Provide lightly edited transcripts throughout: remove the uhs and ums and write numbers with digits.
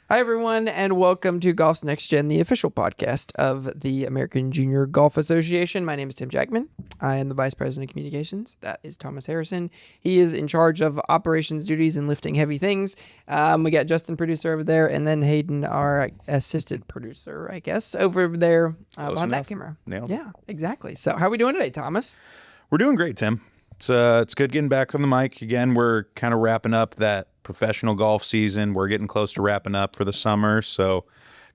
Hi, everyone, and welcome to Golf's Next Gen, the official podcast of the American Junior Golf Association. My name is Tim Jackman. I am the Vice President of Communications. That is Thomas Harrison. He is in charge of operations duties and lifting heavy things. We got Justin, producer, over there, and then Hayden, our assistant producer, I guess, over there behind that camera. Nailed it. Yeah, exactly. So how are we doing today, Thomas? We're doing great, Tim. It's good getting back on the mic again. We're kind of wrapping up that professional golf season. We're getting close to wrapping up for the summer, so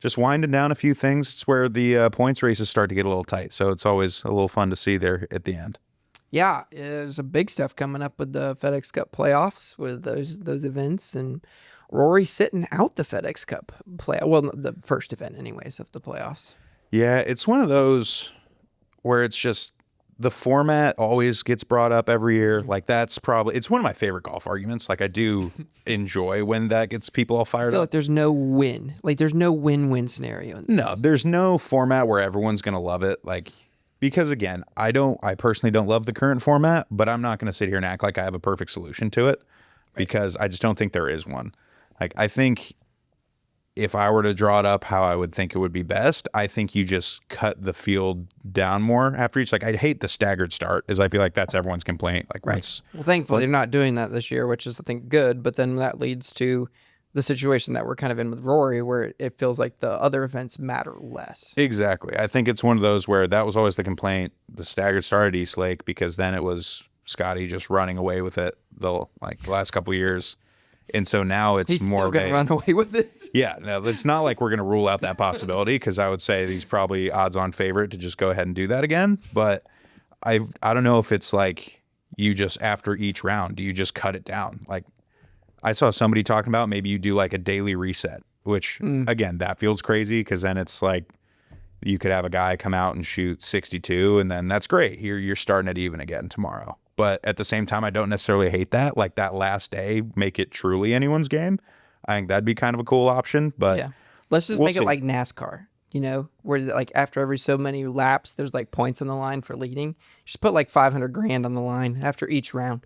just winding down a few things. It's where the points races start to get a little tight, so it's always a little fun to see there at the end. Yeah, there's some big stuff coming up with the FedEx Cup playoffs with those events, and Rory sitting out the FedEx Cup the first event anyways of the playoffs. Yeah, it's one of those where it's just the format always gets brought up every year. Like it's one of my favorite golf arguments. Like I do enjoy when that gets people all fired I feel up. like there's no win. Like there's no win-win scenario in this. No, there's no format where everyone's going to love it. Like, because again, I personally don't love the current format, but I'm not going to sit here and act like I have a perfect solution to it because I just don't think there is one. Like, I think if I were to draw it up how I would think it would be best, I think you just cut the field down more after each. Like, I hate the staggered start, as I feel like that's everyone's complaint. Like, right. Well, thankfully, you're not doing that this year, which is, I think, good. But then that leads to the situation that we're kind of in with Rory, where it feels like the other events matter less. Exactly. I think it's one of those where that was always the complaint, the staggered start at East Lake, because then it was Scotty just running away with it the last couple of years. And so now it's He's more still going to run away with it. Yeah, no, it's not like we're going to rule out that possibility because I would say he's probably odds-on favorite to just go ahead and do that again. But I don't know if it's like you just after each round, do you just cut it down? Like I saw somebody talking about maybe you do like a daily reset, which again, that feels crazy because then it's like you could have a guy come out and shoot 62 and then that's great. You're starting it even again tomorrow. But at the same time, I don't necessarily hate that. Like that last day, make it truly anyone's game. I think that'd be kind of a cool option. But yeah, let's just we'll make see. it like NASCAR, where like after every so many laps, there's like points on the line for leading. Just put like 500 grand on the line after each round.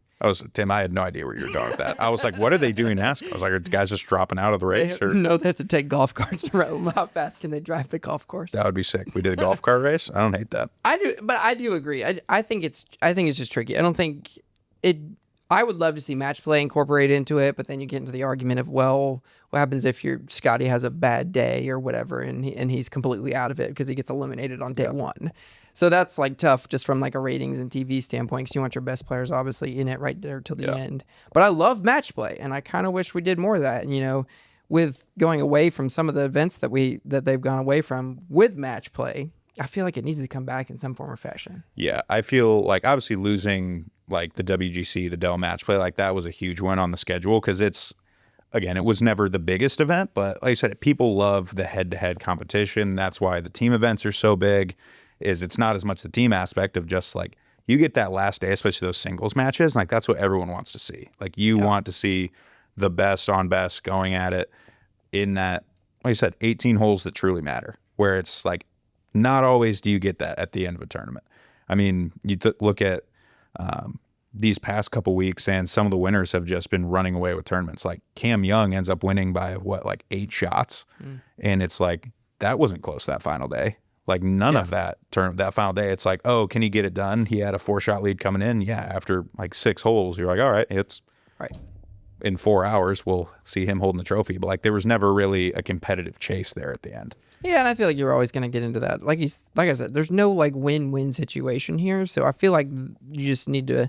Tim, I had no idea where you were going with that. I was like, what are they doing NASCAR? I was like, are the guys just dropping out of the race? Or? No, they have to take golf carts around. How fast can they drive the golf course? That would be sick. We did a golf cart race. I don't hate that. I do agree. I think it's just tricky. I don't think it. I would love to see match play incorporated into it, but then you get into the argument of, well, what happens if Scotty has a bad day or whatever, and he's completely out of it because he gets eliminated on day one. So that's like tough just from like a ratings and TV standpoint because you want your best players obviously in it right there till the end. But I love match play, and I kind of wish we did more of that. And with going away from some of the events that they've gone away from with match play, I feel like it needs to come back in some form or fashion. Yeah, I feel like obviously losing like the WGC, the Dell match play, like that was a huge win on the schedule because it was never the biggest event, but like I said, people love the head-to-head competition. That's why the team events are so big. It's not as much the team aspect of just like you get that last day, especially those singles matches. Like that's what everyone wants to see. Like you want to see the best on best going at it in that, like I said, 18 holes that truly matter, where it's like not always do you get that at the end of a tournament. I mean, you look at these past couple weeks and some of the winners have just been running away with tournaments. Like Cam Young ends up winning by 8 shots. And it's like, that wasn't close that final day. Like none of that final day. It's like, oh, can he get it done? He had a 4-shot lead coming in. Yeah. After like 6 holes, you're like, all right, it's right. In 4 hours, we'll see him holding the trophy. But like, there was never really a competitive chase there at the end. Yeah, and I feel like you're always going to get into that. Like I said, there's no like win-win situation here. So I feel like you just need to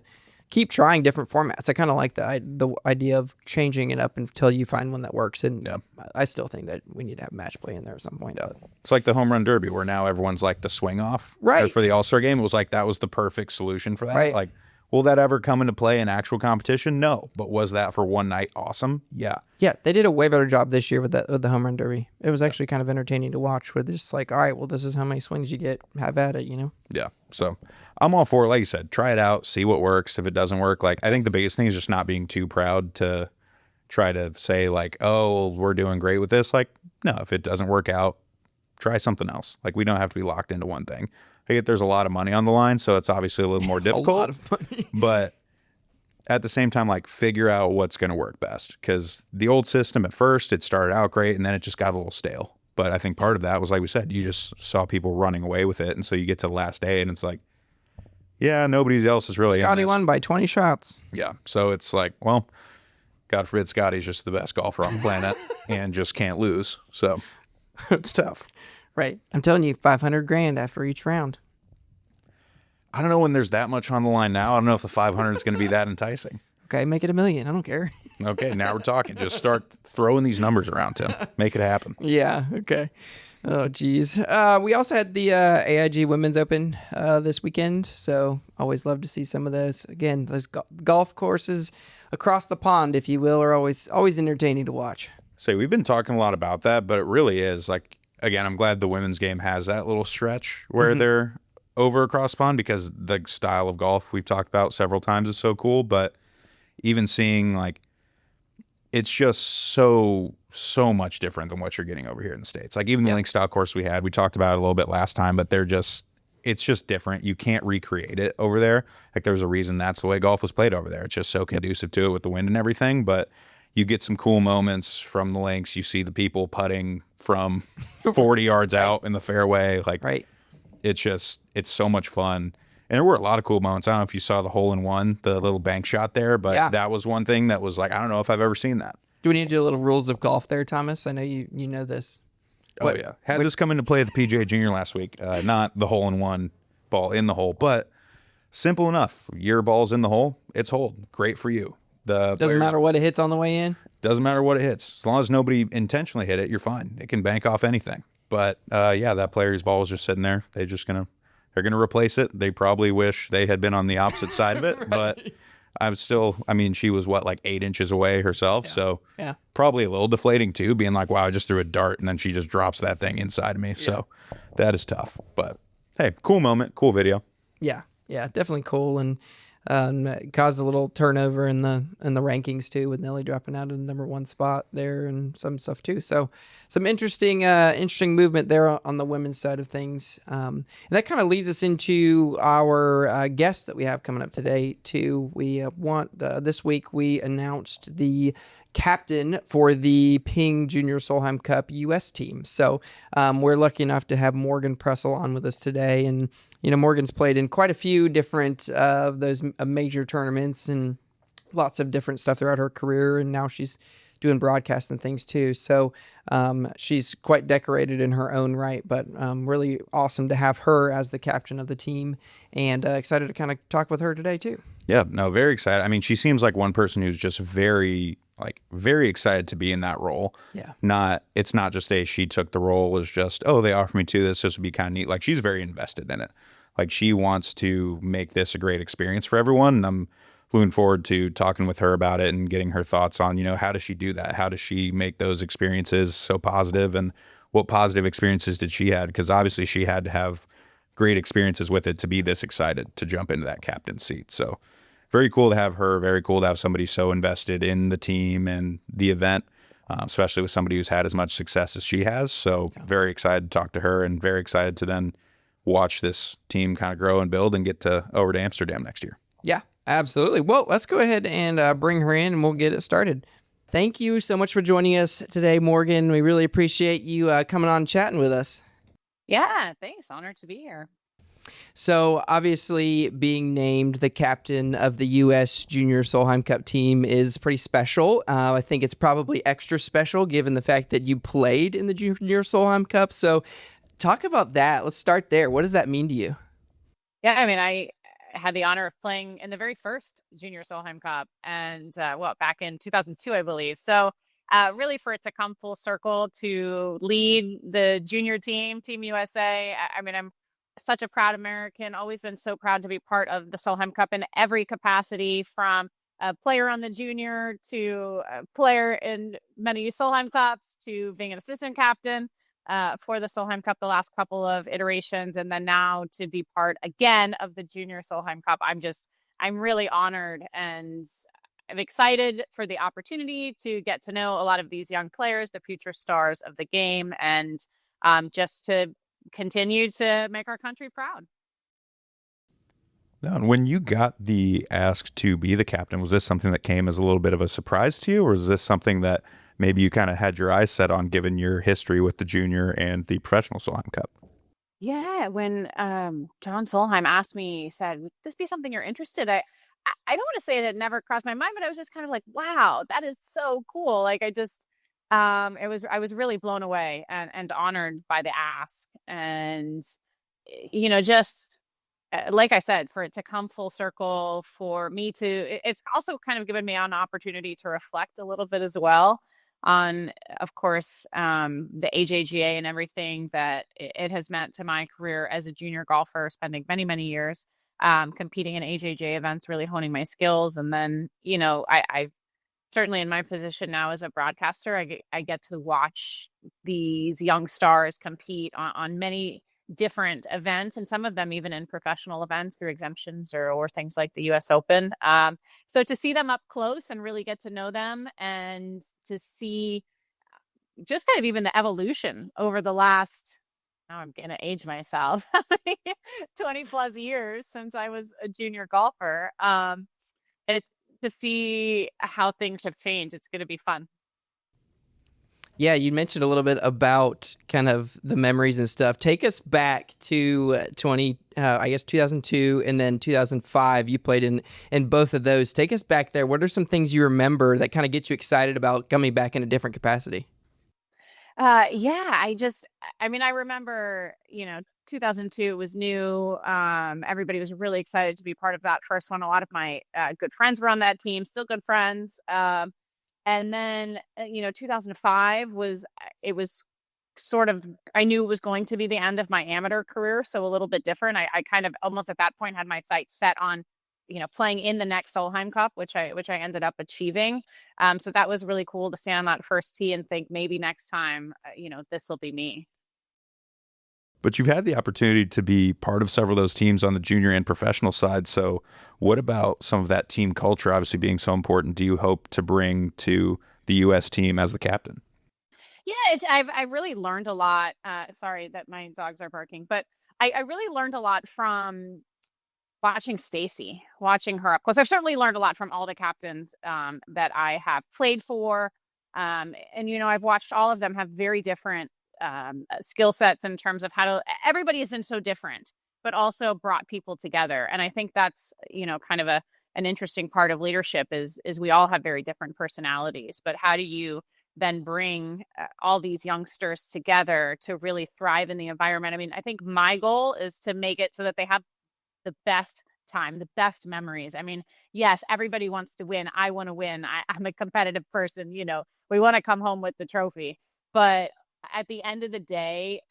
keep trying different formats. I kind of like the idea of changing it up until you find one that works. And I still think that we need to have match play in there at some point. Yeah. It's like the home run derby where now everyone's like the swing off. Right. For the All-Star game, it was like that was the perfect solution for that. Right. Like, will that ever come into play in actual competition? No. But was that for one night awesome? Yeah. Yeah, they did a way better job this year with the home run derby. It was actually kind of entertaining to watch. Where they're just like, all right, well, this is how many swings you get. Have at it, Yeah. So I'm all for it. Like you said, try it out, see what works. If it doesn't work, like I think the biggest thing is just not being too proud to try to say like, oh, we're doing great with this. Like, no, if it doesn't work out, try something else. Like we don't have to be locked into one thing. I get there's a lot of money on the line, so it's obviously a little more difficult. A lot of money. But at the same time, like, figure out what's going to work best. Because the old system at first, it started out great and then it just got a little stale. But I think part of that was, like we said, you just saw people running away with it. And so you get to the last day and it's like, yeah, nobody else is really in Scotty this. won by 20 shots. Yeah. So it's like, well, God forbid Scotty's just the best golfer on the planet and just can't lose. So it's tough. Right. I'm telling you, 500 grand after each round. I don't know when there's that much on the line now. I don't know if the 500 is going to be that enticing. Okay, make it $1 million. I don't care. Okay, now we're talking. Just start throwing these numbers around, Tim. Make it happen. Yeah, okay. Oh, geez. We also had the AIG Women's Open this weekend, so always love to see some of those. Again, those golf courses across the pond, if you will, are always entertaining to watch. So we've been talking a lot about that, but it really is, like, again, I'm glad the women's game has that little stretch where they're over across the pond, because the style of golf we've talked about several times is so cool. But even seeing, like, it's just so much different than what you're getting over here in the States. Like, even the link style course we talked about it a little bit last time, but it's just different. You can't recreate it over there. Like, there's a reason that's the way golf was played over there. It's just so conducive to it with the wind and everything. But you get some cool moments from the links. You see the people putting from 40 yards out in the fairway. Like, it's so much fun. And there were a lot of cool moments. I don't know if you saw the hole-in-one, the little bank shot there, but that was one thing that was like, I don't know if I've ever seen that. Do we need to do a little rules of golf there, Thomas? I know you know this. Had this come into play at the PGA Junior last week. Not the hole-in-one ball in the hole, but simple enough. Your ball's in the hole, it's holed. Great for you. Doesn't matter what it hits on the way in? Doesn't matter what it hits. As long as nobody intentionally hit it, you're fine. It can bank off anything. But that player's ball was just sitting there. They're going to replace it. They probably wish they had been on the opposite side of it, but she was like 8 inches away herself. So probably a little deflating too, being like, wow, I just threw a dart and then she just drops that thing inside of me. Yeah. So that is tough, but hey, cool moment, cool video. Yeah. Yeah. Definitely cool. And it caused a little turnover in the rankings too, with Nelly dropping out of the #1 spot there and some stuff too. So some interesting movement there on the women's side of things. And that kind of leads us into our guest that we have coming up today too. We this week we announced the captain for the Ping Junior Solheim Cup U.S. team. So we're lucky enough to have Morgan Pressel on with us today. And Morgan's played in quite a few different of those major tournaments and lots of different stuff throughout her career. And now she's doing broadcast and things too. So she's quite decorated in her own right, but really awesome to have her as the captain of the team, and excited to kind of talk with her today too. Yeah, no, very excited. I mean, she seems like one person who's just very excited to be in that role. Yeah. It's not just she took the role as just, oh, they offered me to this would be kind of neat. Like, she's very invested in it. Like, she wants to make this a great experience for everyone. And I'm looking forward to talking with her about it and getting her thoughts on, how does she do that? How does she make those experiences so positive, and what positive experiences did she have? Because obviously she had to have great experiences with it to be this excited to jump into that captain seat. So very cool to have her. Very cool to have somebody so invested in the team and the event, especially with somebody who's had as much success as she has. So very excited to talk to her, and very excited to then watch this team kind of grow and build and get over to Amsterdam next year. Yeah, absolutely. Well, let's go ahead and bring her in, and we'll get it started. Thank you so much for joining us today, Morgan. We really appreciate you coming on and chatting with us. Yeah, thanks. Honored to be here. So obviously being named the captain of the U.S. Junior Solheim Cup team is pretty special. I think it's probably extra special given the fact that you played in the Junior Solheim Cup. So talk about that. Let's start there. What does that mean to you? Yeah, I mean, I had the honor of playing in the very first Junior Solheim Cup, and back in 2002, I believe. So really, for it to come full circle to lead the junior team, Team USA, I mean, I'm such a proud American, always been so proud to be part of the Solheim Cup in every capacity, from a player on the junior to a player in many Solheim Cups to being an assistant captain for the Solheim Cup the last couple of iterations, and then now to be part again of the Junior Solheim Cup. I'm really honored, and I'm excited for the opportunity to get to know a lot of these young players, the future stars of the game, and just to continue to make our country proud. Now, and when you got the ask to be the captain, was this something that came as a little bit of a surprise to you, or is this something that maybe you kind of had your eyes set on given your history with the junior and the professional Solheim Cup? Yeah, when John Solheim asked me, he said, "Would this be something you're interested?" I don't want to say that it never crossed my mind, but I was just kind of like, "Wow, that is so cool!" Like I was really blown away and honored by the ask, and just like I said, for it to come full circle, for me to, it's also kind of given me an opportunity to reflect a little bit as well on, of course, the AJGA and everything that it has meant to my career as a junior golfer, spending many, many years competing in AJGA events, really honing my skills. And then, I certainly in my position now as a broadcaster, I get to watch these young stars compete on many different events, and some of them even in professional events through exemptions or things like the US Open. So to see them up close and really get to know them, and to see just kind of even the evolution over the last, now I'm going to age myself, 20 plus years since I was a junior golfer. It To see how things have changed. It's going to be fun. Yeah, you mentioned a little bit about kind of the memories and stuff. Take us back to 2002, and then 2005. You played in both of those. Take us back there. What are some things you remember that kind of get you excited about coming back in a different capacity? Yeah, I remember, 2002 was new. Everybody was really excited to be part of that first one. A lot of my good friends were on that team, still good friends. And then, 2005 it was sort of, I knew it was going to be the end of my amateur career. So a little bit different. I kind of almost at that point had my sights set on, playing in the next Solheim Cup, which I ended up achieving. So that was really cool to stand on that first tee and think maybe next time, this will be me. But you've had the opportunity to be part of several of those teams on the junior and professional side. So, what about some of that team culture, obviously being so important, do you hope to bring to the U.S. team as the captain? Yeah, I've really learned a lot. Sorry that my dogs are barking, but I really learned a lot from watching Stacy, watching her up close. I've certainly learned a lot from all the captains that I have played for. And, I've watched all of them have very different skill sets in terms of everybody has been so different, but also brought people together. And I think that's, kind of an interesting part of leadership is we all have very different personalities, but how do you then bring all these youngsters together to really thrive in the environment? I mean, I think my goal is to make it so that they have the best time, the best memories. I mean, yes, everybody wants to win. I want to win. I'm a competitive person. We want to come home with the trophy. But at the end of the day,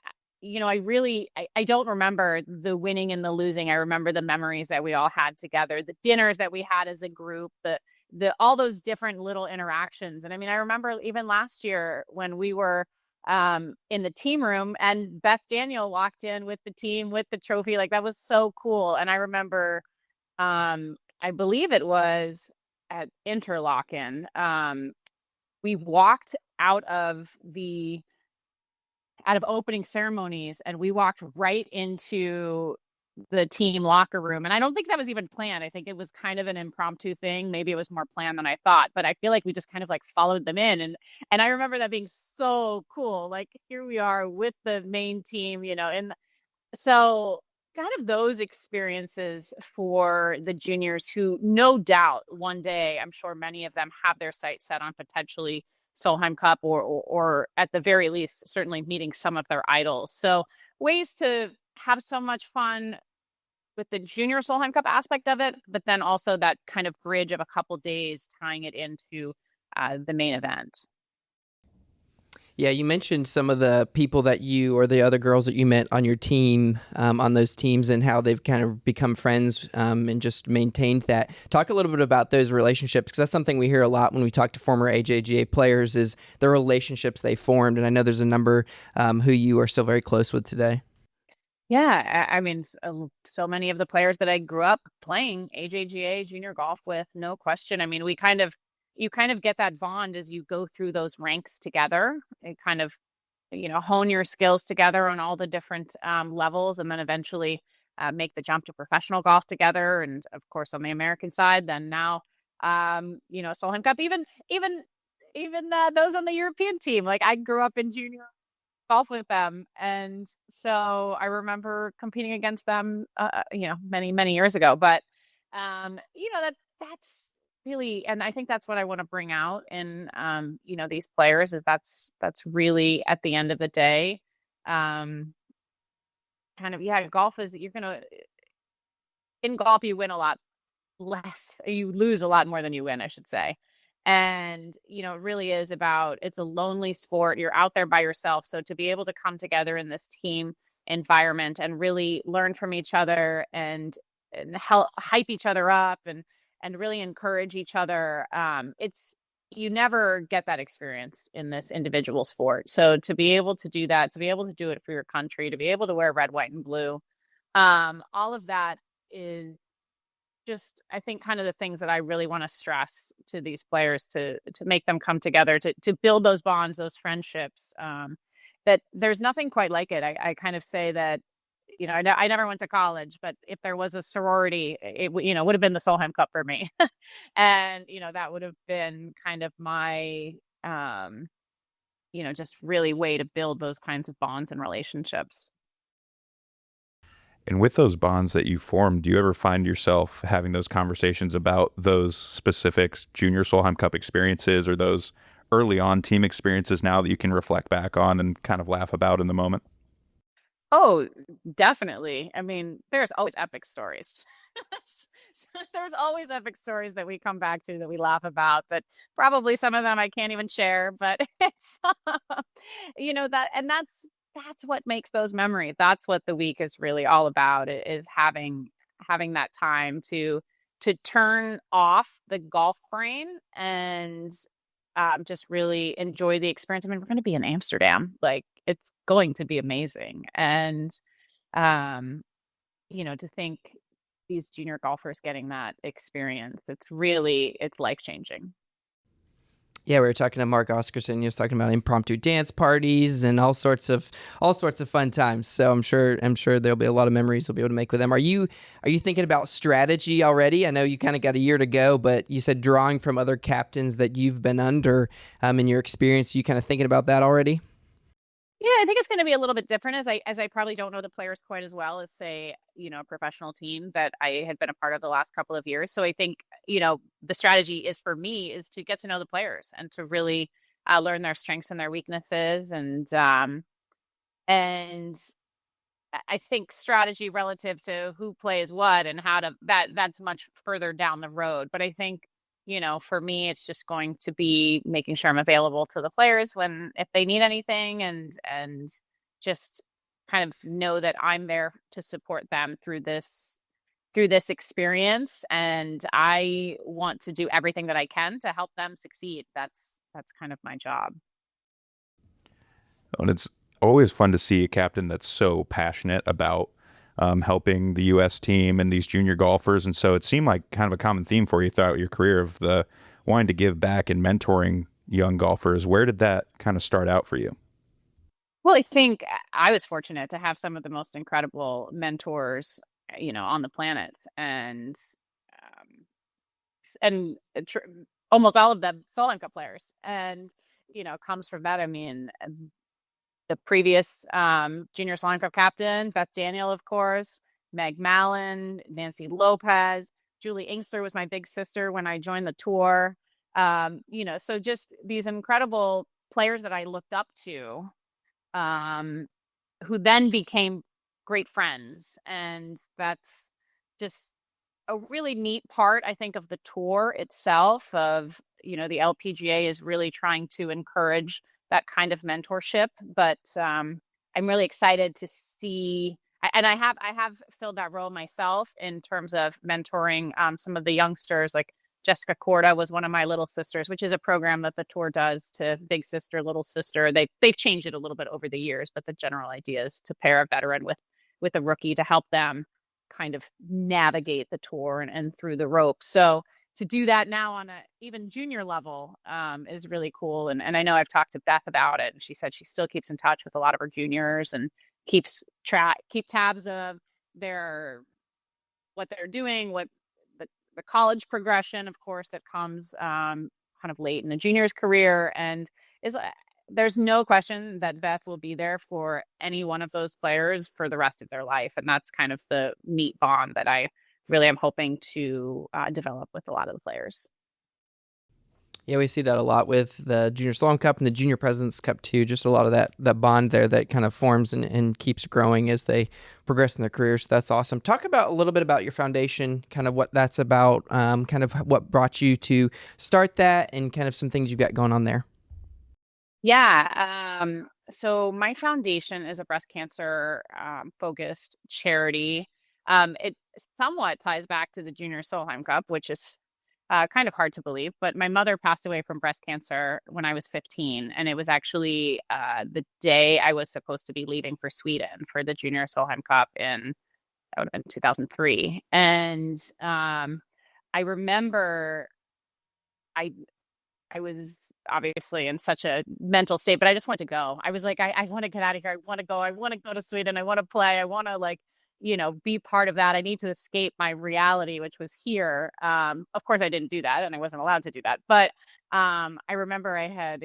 I don't remember the winning and the losing. I remember the memories that we all had together, the dinners that we had as a group, all those different little interactions. And I mean, I remember even last year when we were in the team room and Beth Daniel walked in with the team with the trophy. Like that was so cool. And I remember, I believe it was at Interlochen. We walked out of opening ceremonies, and we walked right into the team locker room. And I don't think that was even planned. I think it was kind of an impromptu thing. Maybe it was more planned than I thought, but I feel like we just kind of like followed them in. And I remember that being so cool. Like here we are with the main team, and so kind of those experiences for the juniors who no doubt one day, I'm sure many of them have their sights set on potentially Solheim Cup or at the very least, certainly meeting some of their idols. So ways to have so much fun with the junior Solheim Cup aspect of it, but then also that kind of bridge of a couple days tying it into the main event. Yeah, you mentioned some of the people that you or the other girls that you met on your team, on those teams, and how they've kind of become friends and just maintained that. Talk a little bit about those relationships, because that's something we hear a lot when we talk to former AJGA players is the relationships they formed. And I know there's a number who you are still very close with today. Yeah, I mean, so many of the players that I grew up playing AJGA junior golf with, no question. I mean, you kind of get that bond as you go through those ranks together. It kind of, hone your skills together on all the different levels, and then eventually make the jump to professional golf together. And of course, on the American side, then now, Solheim Cup, even those on the European team. Like I grew up in junior golf with them, and so I remember competing against them, many many years ago. But that's really, and I think that's what I want to bring out in these players is that's really at the end of the day, golf is in golf you win a lot less, you lose a lot more than you win, I should say. And it really is about, it's a lonely sport, you're out there by yourself, so to be able to come together in this team environment and really learn from each other and help hype each other up and really encourage each other, you never get that experience in this individual sport. So to be able to do that, to be able to do it for your country, to be able to wear red, white, and blue, all of that is just, I think, kind of the things that I really want to stress to these players to make them come together, to build those bonds, those friendships, that there's nothing quite like it. I kind of say that, I never went to college, but if there was a sorority, it would have been the Solheim Cup for me. And, that would have been kind of my, just really way to build those kinds of bonds and relationships. And with those bonds that you form, do you ever find yourself having those conversations about those specific Junior Solheim Cup experiences or those early on team experiences now that you can reflect back on and kind of laugh about in the moment? Oh, definitely. I mean, there's always epic stories. There's always epic stories that we come back to that we laugh about, but probably some of them I can't even share, but it's, that's what makes those memories. That's what the week is really all about, is having that time to turn off the golf brain and just really enjoy the experience. I mean, we're going to be in Amsterdam. Like, it's going to be amazing. And, to think these junior golfers getting that experience, it's life-changing. Yeah, we were talking to Mark Oscarson. He was talking about impromptu dance parties and all sorts of fun times. So I'm sure there'll be a lot of memories we'll be able to make with them. Are you thinking about strategy already? I know you kind of got a year to go, but you said drawing from other captains that you've been under in your experience. You kind of thinking about that already? Yeah, I think it's going to be a little bit different as I probably don't know the players quite as well as, say, a professional team that I had been a part of the last couple of years. So I think, the strategy is for me is to get to know the players and to really learn their strengths and their weaknesses. And I think strategy relative to who plays what and how to, that's much further down the road. But I think, for me, it's just going to be making sure I'm available to the players if they need anything, and just kind of know that I'm there to support them through this experience. And I want to do everything that I can to help them succeed. That's kind of my job. And it's always fun to see a captain that's so passionate about helping the U.S. team and these junior golfers. And so it seemed like kind of a common theme for you throughout your career of the wanting to give back and mentoring young golfers. Where did that kind of start out for you? Well, I think I was fortunate to have some of the most incredible mentors, on the planet, and almost all of them Solheim Cup players. And, comes from that. I mean, the previous Junior Solheim Cup captain, Beth Daniel, of course, Meg Mallon, Nancy Lopez, Julie Inkster was my big sister when I joined the tour. So just these incredible players that I looked up to, who then became great friends. And that's just a really neat part, I think, of the tour itself. Of, the LPGA is really trying to encourage that kind of mentorship. But I'm really excited to see, and I have filled that role myself in terms of mentoring some of the youngsters. Like Jessica Corda was one of my little sisters, which is a program that the tour does to big sister, little sister. They've changed it a little bit over the years, but the general idea is to pair a veteran with a rookie to help them kind of navigate the tour and through the ropes. So to do that now on a even junior level is really cool. And I know I've talked to Beth about it, and she said she still keeps in touch with a lot of her juniors and keep tabs of, what they're doing, what the college progression, of course, that comes kind of late in the junior's career, and is there's no question that Beth will be there for any one of those players for the rest of their life, and that's kind of the neat bond that I really am hoping to develop with a lot of the players. Yeah, we see that a lot with the Junior Solheim Cup and the Junior President's Cup too. Just a lot of that bond there that kind of forms and keeps growing as they progress in their careers. So that's awesome. Talk about a little bit about your foundation, kind of what that's about, kind of what brought you to start that, and kind of some things you've got going on there. Yeah. So my foundation is a breast cancer focused charity. It somewhat ties back to the Junior Solheim Cup, which is kind of hard to believe, but my mother passed away from breast cancer when I was 15. And it was actually the day I was supposed to be leaving for Sweden for the Junior Solheim Cup that would have been 2003. And I remember I I was obviously in such a mental state, but I just wanted to go. I was like, I want to get out of here. I want to go. I want to go to Sweden. I want to play. I want to be part of that. I need to escape my reality, which was here. Of course I didn't do that and I wasn't allowed to do that. But I remember I had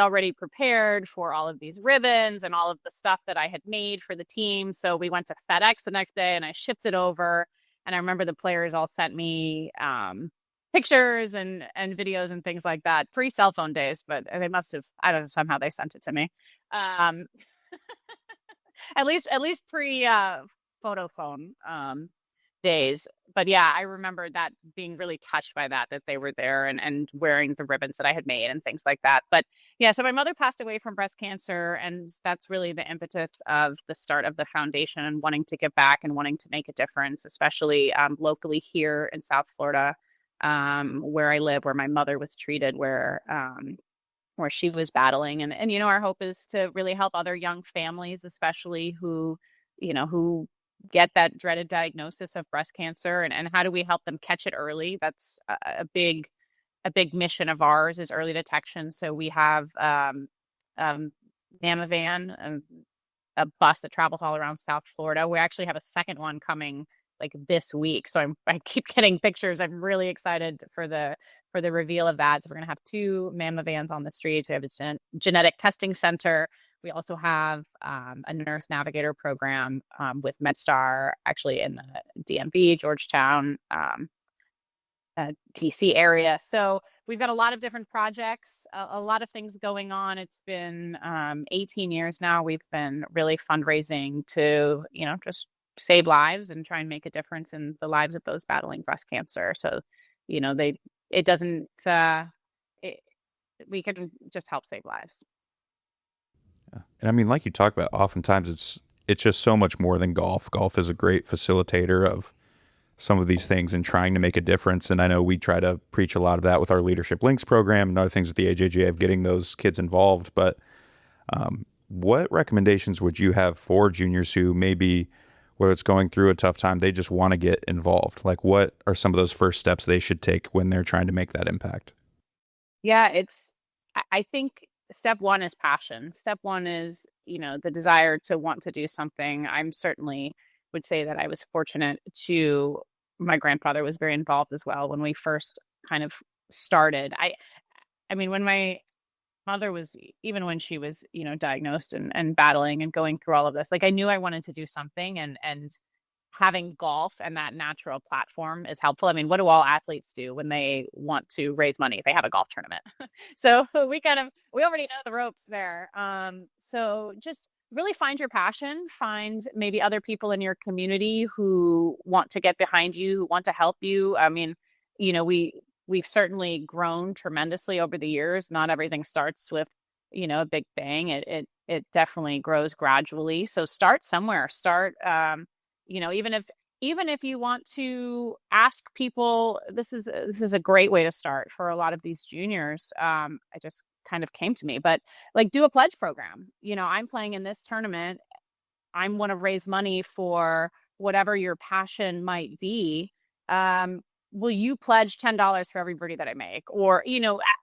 already prepared for all of these ribbons and all of the stuff that I had made for the team. So we went to FedEx the next day and I shipped it over. And I remember the players all sent me pictures and videos and things like that, pre-cell phone days, but they must have, I don't know, somehow they sent it to me. At least pre photo phone days. But yeah, I remember that being really touched by that they were there and wearing the ribbons that I had made and things like that. But yeah, so my mother passed away from breast cancer, and that's really the impetus of the start of the foundation and wanting to give back and wanting to make a difference, especially locally here in South Florida, where I live, where my mother was treated, where she was battling. And our hope is to really help other young families, especially who get that dreaded diagnosis of breast cancer, and how do we help them catch it early? That's a big mission of ours, is early detection. So we have Mamavan, a bus that travels all around South Florida. We actually have a second one coming like this week. So I keep getting pictures. I'm really excited for the reveal of that. So we're going to have 2 Mama vans on the street. We have a genetic testing center. We also have a nurse navigator program with MedStar, actually in the DMV, Georgetown, DC area. So we've got a lot of different projects, a lot of things going on. It's been 18 years now. We've been really fundraising to, just save lives and try and make a difference in the lives of those battling breast cancer. So, we can just help save lives. Yeah. And I mean, like you talk about, oftentimes it's just so much more than golf. Golf is a great facilitator of some of these things and trying to make a difference. And I know we try to preach a lot of that with our Leadership Links program and other things with the AJGA of getting those kids involved. But what recommendations would you have for juniors who maybe, whether it's going through a tough time, they just want to get involved? Like, what are some of those first steps they should take when they're trying to make that impact? Yeah, I think step one is passion. Step one is, the desire to want to do something. I'm certainly would say that I was fortunate my grandfather was very involved as well when we first kind of started. I mean, when my mother was, even when she was, diagnosed and battling and going through all of this, like, I knew I wanted to do something, and having golf and that natural platform is helpful. I mean, what do all athletes do when they want to raise money? They have a golf tournament. So we already know the ropes there. So just really find your passion, find maybe other people in your community who want to get behind you, who want to help you. I mean, we've certainly grown tremendously over the years. Not everything starts with, a big bang. It definitely grows gradually. So start somewhere. Start, even if you want to ask people, this is a great way to start for a lot of these juniors. It just kind of came to me, but like, do a pledge program. I'm playing in this tournament. I want to raise money for whatever your passion might be. Will you pledge $10 for every birdie that I make? Or,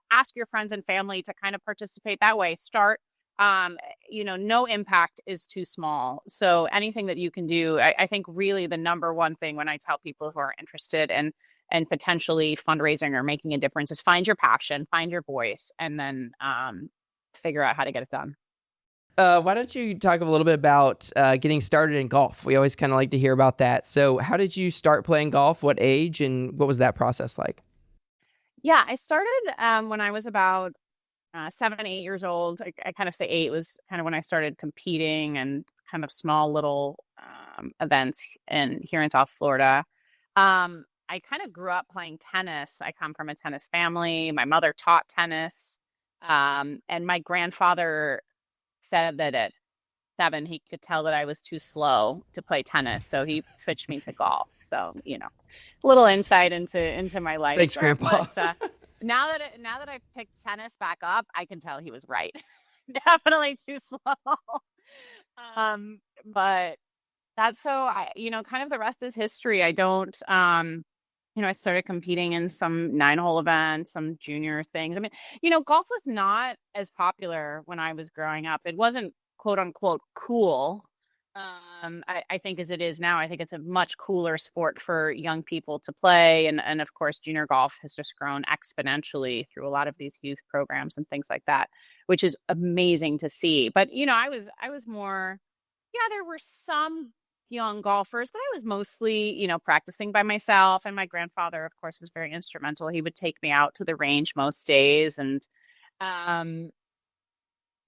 ask your friends and family to kind of participate that way. Start, no impact is too small. So anything that you can do, I think really the number one thing when I tell people who are interested and potentially fundraising or making a difference is find your passion, find your voice, and then figure out how to get it done. Why don't you talk a little bit about getting started in golf? We always kind of like to hear about that. So how did you start playing golf? What age, and what was that process like? Yeah, I started when I was about 7, 8 years old. I kind of say 8 was kind of when I started competing and kind of small little events here in South Florida. I kind of grew up playing tennis. I come from a tennis family. My mother taught tennis. And my grandfather said that at 7, he could tell that I was too slow to play tennis. So he switched me to golf. So, a little insight into my life. Thanks, Grandpa. But, now that I've picked tennis back up, I can tell he was right. Definitely too slow. But that's kind of the rest is history. I don't, I started competing in some 9-hole events, some junior things. I mean, golf was not as popular when I was growing up. It wasn't quote unquote cool. I think as it is now. I think it's a much cooler sport for young people to play. And of course, junior golf has just grown exponentially through a lot of these youth programs and things like that, which is amazing to see. But, I was more, there were some young golfers, but I was mostly, practicing by myself. And my grandfather, of course, was very instrumental. He would take me out to the range most days. And,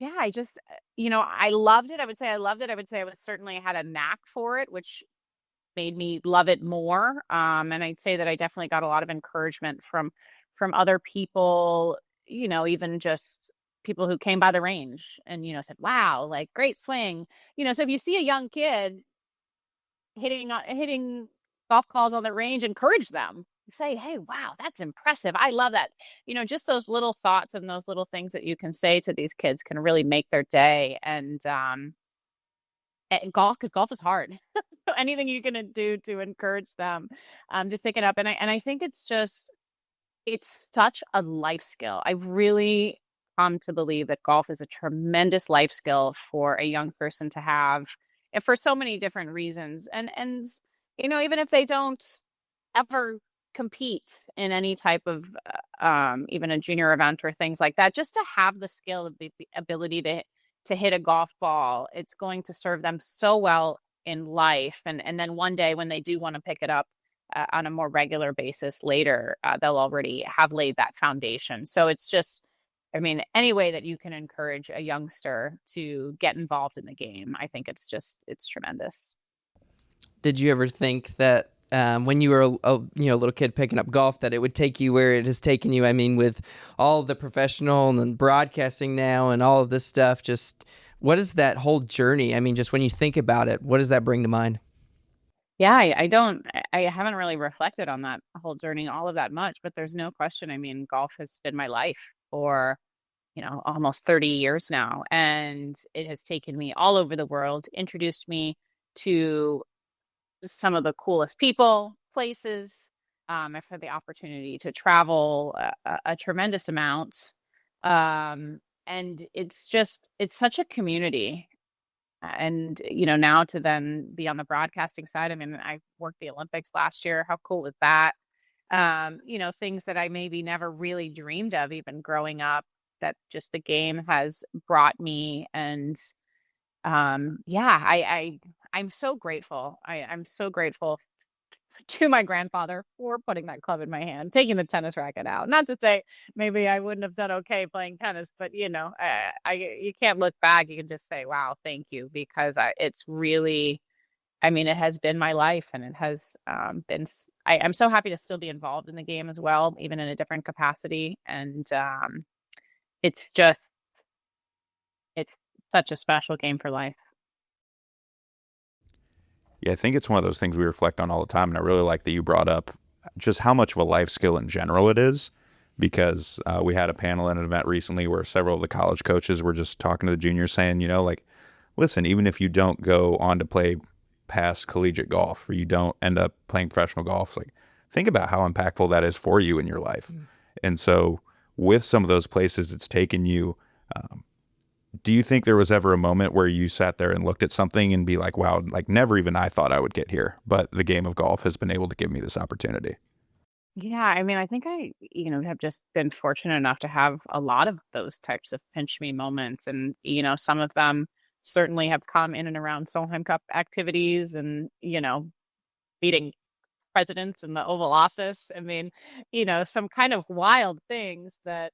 yeah, I just, I loved it. I would say I loved it. I would say I certainly had a knack for it, which made me love it more. And I'd say that I definitely got a lot of encouragement from other people, even just people who came by the range and, said, wow, like great swing. So if you see a young kid hitting golf calls on the range, encourage them. Say, hey, wow, that's impressive. I love that. Just those little thoughts and those little things that you can say to these kids can really make their day. And golf, because golf is hard. So anything you can do to encourage them to pick it up. And I think it's such a life skill. I've really come to believe that golf is a tremendous life skill for a young person to have, and for so many different reasons. And even if they don't ever compete in any type of even a junior event or things like that, just to have the skill of the ability to hit a golf ball, it's going to serve them so well in life. And then one day when they do want to pick it up on a more regular basis later, they'll already have laid that foundation. So it's just, any way that you can encourage a youngster to get involved in the game, I think it's tremendous. Did you ever think that when you were a little kid picking up golf, that it would take you where it has taken you? I mean, with all the professional and broadcasting now and all of this stuff, just what is that whole journey? I mean, just when you think about it, what does that bring to mind? Yeah, I haven't really reflected on that whole journey all of that much, but there's no question. Golf has been my life for, almost 30 years now. And it has taken me all over the world, introduced me to some of the coolest people, places. I've had the opportunity to travel a tremendous amount. And it's such a community. And, now to then be on the broadcasting side. I worked the Olympics last year. How cool was that? Things that I maybe never really dreamed of even growing up, that just the game has brought me. And I'm so grateful. I'm so grateful to my grandfather for putting that club in my hand, taking the tennis racket out. Not to say maybe I wouldn't have done okay playing tennis, but you can't look back. You can just say, wow, thank you, because it's really, it has been my life, and it has been. I'm so happy to still be involved in the game as well, even in a different capacity. And it's such a special game for life. Yeah, I think it's one of those things we reflect on all the time, and I really like that you brought up just how much of a life skill in general it is, because we had a panel at an event recently where several of the college coaches were just talking to the juniors saying, listen, even if you don't go on to play past collegiate golf, or you don't end up playing professional golf, think about how impactful that is for you in your life. And so with some of those places it's taken you, Do you think there was ever a moment where you sat there and looked at something and be like, wow, like never even I thought I would get here, but the game of golf has been able to give me this opportunity? Yeah, I mean, I think have just been fortunate enough to have a lot of those types of pinch me moments. And, some of them certainly have come in and around Solheim Cup activities and, beating presidents in the Oval Office. I mean, some kind of wild things that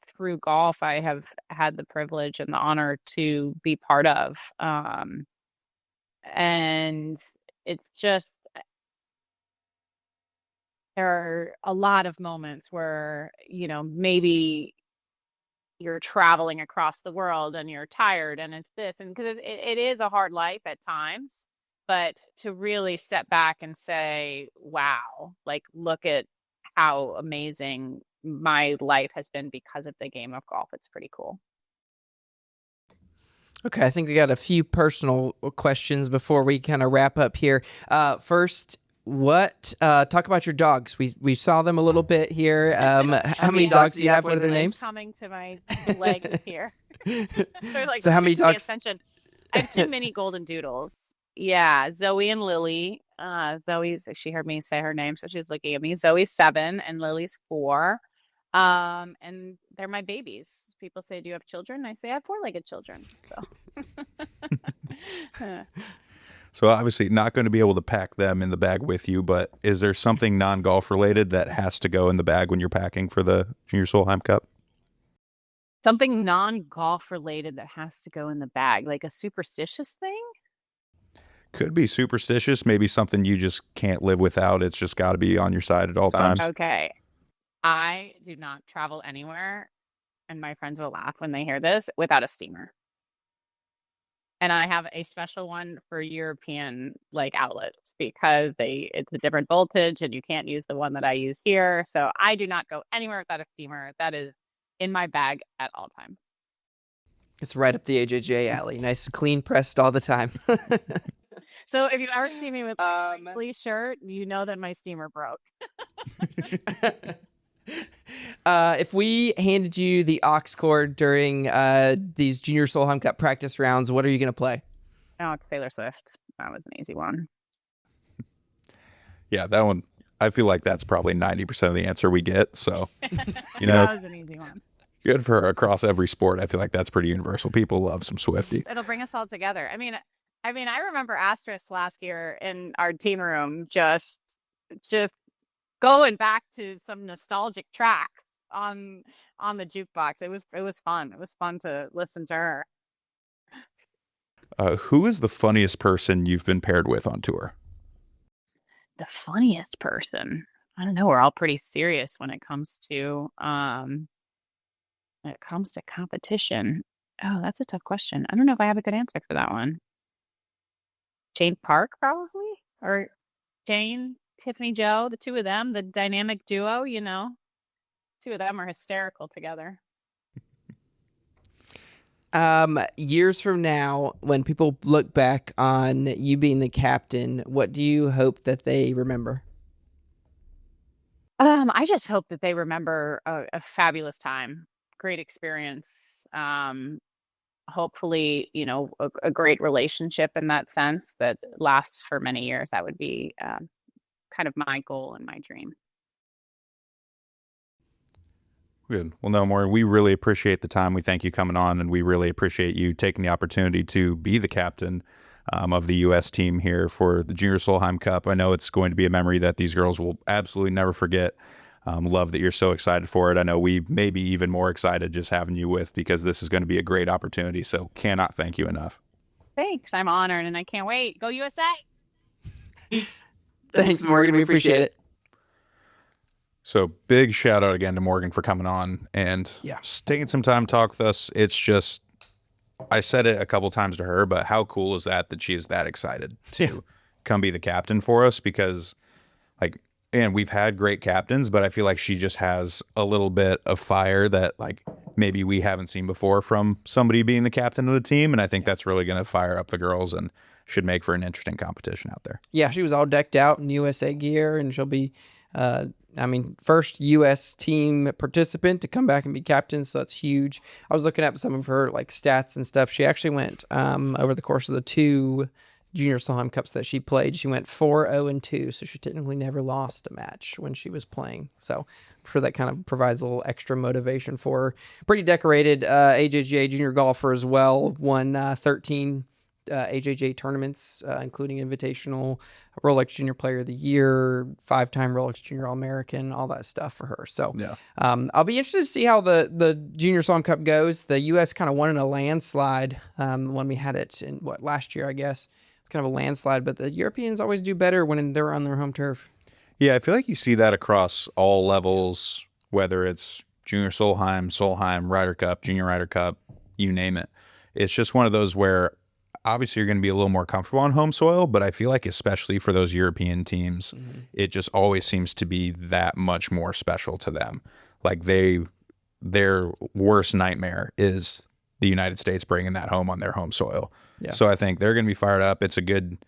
through golf I have had the privilege and the honor to be part of. And it's just, there are a lot of moments where, maybe you're traveling across the world and you're tired and it's this, and because it is a hard life at times, but to really step back and say, wow, like, look at how amazing my life has been because of the game of golf. It's pretty cool. Okay, I think we got a few personal questions before we kind of wrap up here. First, talk about your dogs. We saw them a little bit here. How many dogs do you have? What are their names? Coming to my legs here. They're like, so how many dogs? Attention. I have 2 mini golden doodles. Yeah, Zoe and Lily. She heard me say her name, so she's looking at me. Zoe's 7 and Lily's 4. And they're my babies. People say, do you have children? I say I have 4-legged children. So So obviously not going to be able to pack them in the bag with you, but is there something non-golf related that has to go in the bag when you're packing for the Junior Solheim Cup? Something non-golf related that has to go in the bag, like a superstitious thing? Could be superstitious, maybe something you just can't live without. It's just got to be on your side at all times. Okay. I do not travel anywhere, and my friends will laugh when they hear this, without a steamer. And I have a special one for European outlets because it's a different voltage and you can't use the one that I use here. So I do not go anywhere without a steamer. That is in my bag at all times. It's right up the AJGA alley. Nice, clean, pressed all the time. So if you ever see me with a fleece shirt, you know that my steamer broke. If we handed you the aux cord during these Junior Solheim Cup practice rounds, what are you going to play? Oh, it's Taylor Swift. That was an easy one. Yeah, that one, I feel like that's probably 90% of the answer we get. So, That was an easy one. Good for her across every sport. I feel like that's pretty universal. People love some Swiftie. It'll bring us all together. I mean, I remember Asterisk last year in our team room, just going back to some nostalgic track on the jukebox. It was fun. It was fun to listen to her. Who is the funniest person you've been paired with on tour? The funniest person? I don't know. We're all pretty serious when it comes to competition. Oh, that's a tough question. I don't know if I have a good answer for that one. Jane Park, probably, or Jane, Tiffany Joe, the two of them, the dynamic duo. Two of them are hysterical together. Years from now, when people look back on you being the captain, what do you hope that they remember? I just hope that they remember a fabulous time, great experience. Hopefully, a great relationship in that sense that lasts for many years. That would be kind of my goal and my dream. Good. Well, no, Morgan, we really appreciate the time. We thank you coming on, and we really appreciate you taking the opportunity to be the captain of the U.S. team here for the Junior Solheim Cup. I know it's going to be a memory that these girls will absolutely never forget. Love that you're so excited for it. I know we may be even more excited just having you with, because this is going to be a great opportunity. So cannot thank you enough. Thanks. I'm honored, and I can't wait. Go USA. Thanks, Morgan. We appreciate it. So big shout out again to Morgan for coming on and taking some time to talk with us. It's just, I said it a couple times to her, but how cool is that she is that excited to come be the captain for us? Because and we've had great captains, but I feel like she just has a little bit of fire that maybe we haven't seen before from somebody being the captain of the team. And I think that's really going to fire up the girls and should make for an interesting competition out there. Yeah, she was all decked out in USA gear, and she'll be I mean, first U.S. team participant to come back and be captain, so that's huge. I was looking up some of her like stats and stuff. She actually went over the course of the 2 Junior Solheim Cups that she played. She went 4-0-2, so she technically never lost a match when she was playing. So I'm sure that kind of provides a little extra motivation for her. Pretty decorated AJGA junior golfer as well. Won 13 AJGA tournaments, including Invitational, Rolex Junior Player of the Year, 5-time Rolex Junior All-American, all that stuff for her. So Yeah. I'll be interested to see how the Junior Solheim Cup goes. The U.S. kind of won in a landslide when we had it in, last year, I guess. It's kind of a landslide, but the Europeans always do better when they're on their home turf. Yeah, I feel like you see that across all levels, whether it's Junior Solheim, Ryder Cup, Junior Ryder Cup, you name it. It's just one of those where obviously you're going to be a little more comfortable on home soil, but I feel like especially for those European teams, it just always seems to be that much more special to them. Like their worst nightmare is the United States bringing that home on their home soil. Yeah. So I think they're going to be fired up. It's a good,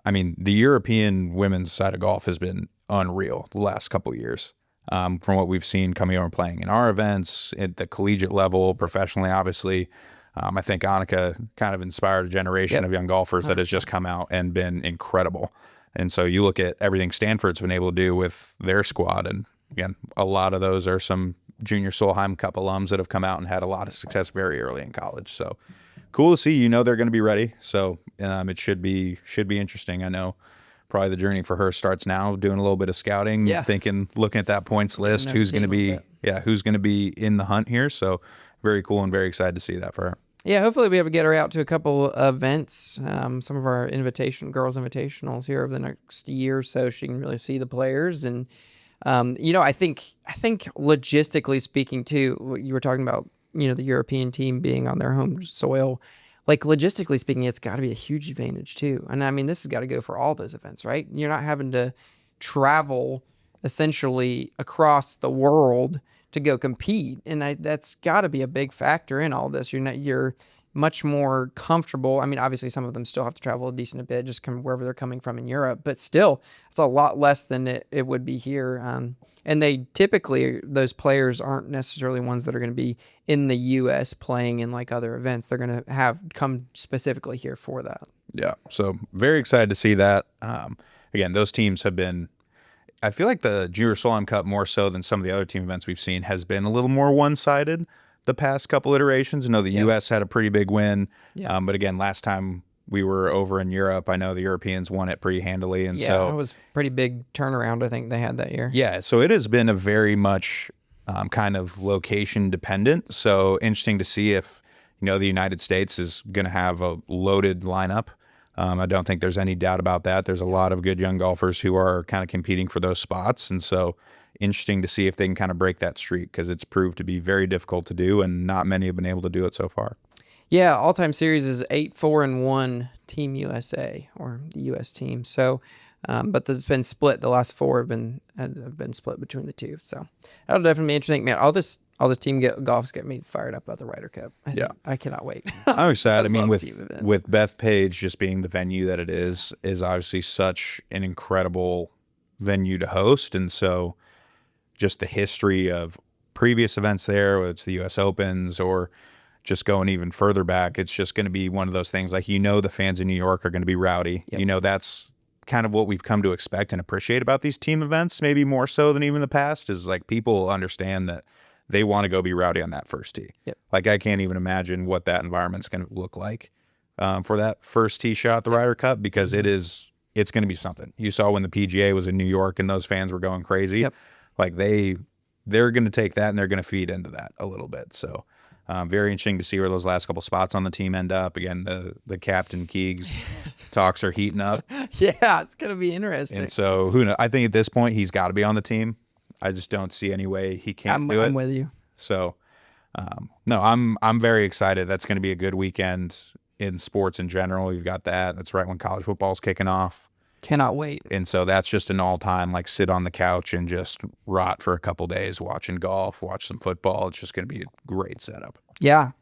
I mean, the European women's side of golf has been unreal the last couple of years. From what we've seen coming over and playing in our events at the collegiate level, professionally, obviously. I think Annika kind of inspired a generation of young golfers that has just come out and been incredible. And so you look at everything Stanford's been able to do with their squad. And again, a lot of those are some Junior Solheim Cup alums that have come out and had a lot of success very early in college. So cool to see. You know they're going to be ready. So it should be interesting. I know probably the journey for her starts now, doing a little bit of scouting, looking at that points list, who's going to be in the hunt here. So very cool and very excited to see that for her. Yeah, hopefully we'll be able to get her out to a couple events, some of our girls invitationals here over the next year or so. She can really see the players. And, I think logistically speaking too, you were talking about, the European team being on their home soil. Like logistically speaking, it's got to be a huge advantage too. And I mean, this has got to go for all those events, right? You're not having to travel essentially across the world to go compete, and that's got to be a big factor in all this. You're much more comfortable. I mean, obviously some of them still have to travel a decent bit, just wherever they're coming from in Europe, but still, it's a lot less than it would be here. And they typically, those players aren't necessarily ones that are going to be in the U.S. playing in like other events. They're going to have come specifically here for that. Yeah, so very excited to see that. Again, those teams have been. I feel like the Junior Solheim Cup, more so than some of the other team events we've seen, has been a little more one-sided the past couple iterations. I know the U.S. had a pretty big win, but again, last time we were over in Europe, I know the Europeans won it pretty handily. And so it was a pretty big turnaround, I think, they had that year. Yeah, so it has been a very much kind of location dependent. So interesting to see if, the United States is going to have a loaded lineup. I don't think there's any doubt about that. There's a lot of good young golfers who are kind of competing for those spots. And so interesting to see if they can kind of break that streak, because it's proved to be very difficult to do, and not many have been able to do it so far. Yeah, all-time series is 8-4-1 Team USA, or the U.S. team. So, but it's been split. The last 4 have been split between the two. So that'll definitely be interesting. Man, all this golf's got me fired up about the Ryder Cup. I cannot wait. I'm excited. I mean, with Bethpage just being the venue that it is obviously such an incredible venue to host. And so just the history of previous events there, whether it's the U.S. Opens or just going even further back, it's just going to be one of those things like, the fans in New York are going to be rowdy. Yep. That's kind of what we've come to expect and appreciate about these team events, maybe more so than even the past, is like people understand that they want to go be rowdy on that first tee. Yep. Like I can't even imagine what that environment's going to look like for that first tee shot at the Ryder Cup, because it's going to be something. You saw when the PGA was in New York and those fans were going crazy. Yep. Like they're going to take that and they're going to feed into that a little bit. So very interesting to see where those last couple spots on the team end up. Again, the Captain Keegs talks are heating up. Yeah, it's going to be interesting. And so who knows? I think at this point he's got to be on the team. I just don't see any way he can't do it. I'm with you. So, no, I'm very excited. That's going to be a good weekend in sports in general. You've got that. That's right when college football's kicking off. Cannot wait. And so that's just an all-time, like, sit on the couch and just rot for a couple days watching golf, watch some football. It's just going to be a great setup. Yeah.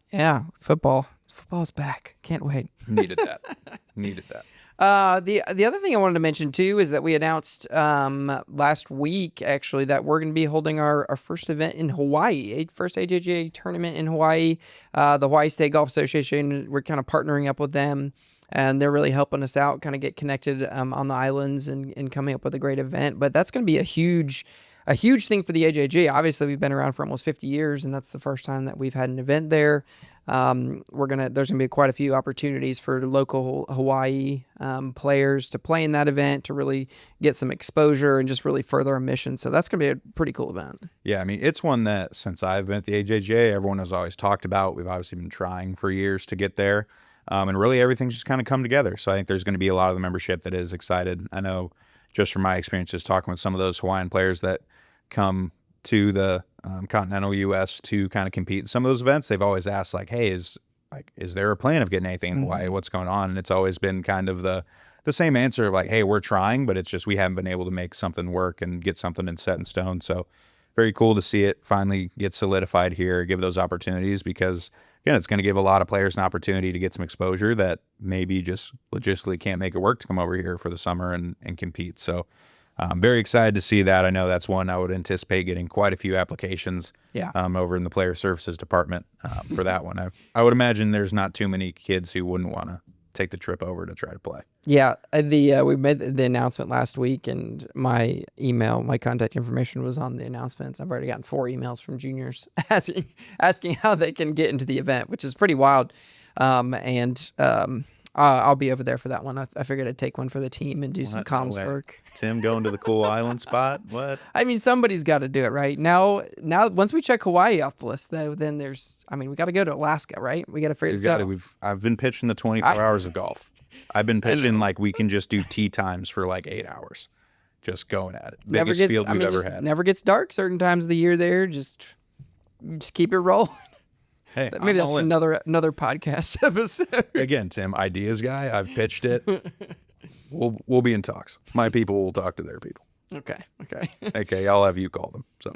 Football's back. Can't wait. Needed that. The other thing I wanted to mention too is that we announced last week actually that we're going to be holding our first event in Hawaii, first AJGA tournament in Hawaii. The Hawaii State Golf Association, we're kind of partnering up with them, and they're really helping us out, kind of get connected on the islands and coming up with a great event. But that's going to be a huge thing for the AJGA. Obviously, we've been around for almost 50 years, and that's the first time that we've had an event there. There's gonna be quite a few opportunities for local Hawaii players to play in that event, to really get some exposure and just really further our mission. So that's gonna be a pretty cool event. Yeah, I mean, it's one that since I've been at the AJGA, everyone has always talked about. We've obviously been trying for years to get there, and really everything's just kind of come together. So I think there's going to be a lot of the membership that is excited. I know just from my experiences talking with some of those Hawaiian players that come to the continental U.S. to kind of compete in some of those events, they've always asked like, hey, is there a plan of getting anything in Hawaii? What's going on? And it's always been kind of the same answer of like, hey, we're trying, but it's just we haven't been able to make something work and get something set in stone. So very cool to see it finally get solidified here, give those opportunities, because again, it's going to give a lot of players an opportunity to get some exposure that maybe just logistically can't make it work to come over here for the summer and compete. So I'm very excited to see that. I know that's one I would anticipate getting quite a few applications over in the player services department for that one. I would imagine there's not too many kids who wouldn't want to take the trip over to try to play. Yeah, we made the announcement last week, and my contact information was on the announcement. I've already gotten 4 emails from juniors asking how they can get into the event, which is pretty wild. I'll be over there for that one. I figured I'd take one for the team and do some comms work. Tim going to the cool island spot? What? I mean, somebody's got to do it, right? Now, once we check Hawaii off the list, though, then we got to go to Alaska, right? We got to figure this out. I've been pitching the 24 hours of golf. I've been pitching like we can just do tee times for like 8 hours, just going at it. Biggest field we've ever had. Never gets dark certain times of the year there. Just keep it rolling. Hey, maybe that's for another podcast episode. Again, Tim, ideas guy. I've pitched it. We'll be in talks. My people will talk to their people. Okay. Okay, I'll have you call them. So.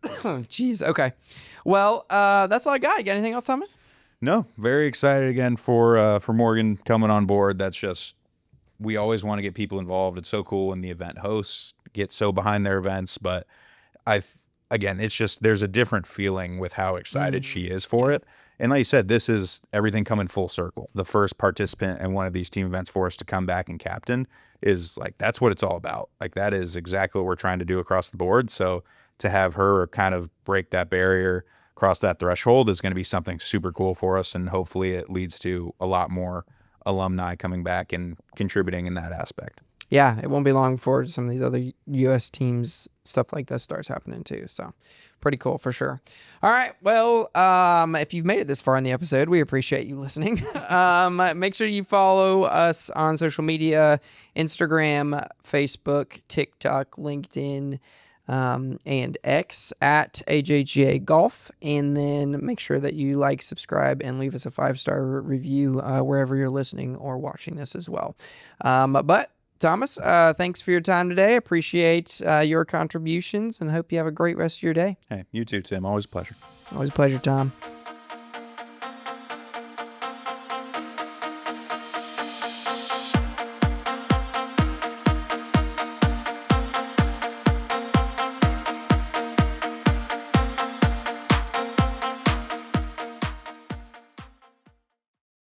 Oh, jeez. Okay. Well, that's all I got. You got anything else, Thomas? No. Very excited again for Morgan coming on board. That's just, we always want to get people involved. It's so cool when the event hosts get so behind their events, but again, it's just there's a different feeling with how excited she is for it. And like you said, this is everything coming full circle. The first participant in one of these team events for us to come back and captain is like, that's what it's all about. Like that is exactly what we're trying to do across the board. So to have her kind of break that barrier, cross that threshold is going to be something super cool for us. And hopefully it leads to a lot more alumni coming back and contributing in that aspect. Yeah, it won't be long before some of these other U.S. teams, stuff like that starts happening too. So pretty cool for sure. All right. Well, if you've made it this far in the episode, we appreciate you listening. Make sure you follow us on social media, Instagram, Facebook, TikTok, LinkedIn, and X at AJGA Golf. And then make sure that you like, subscribe, and leave us a 5-star review wherever you're listening or watching this as well. But Thomas, thanks for your time today. Appreciate your contributions and hope you have a great rest of your day. Hey, you too, Tim. Always a pleasure. Always a pleasure, Tom.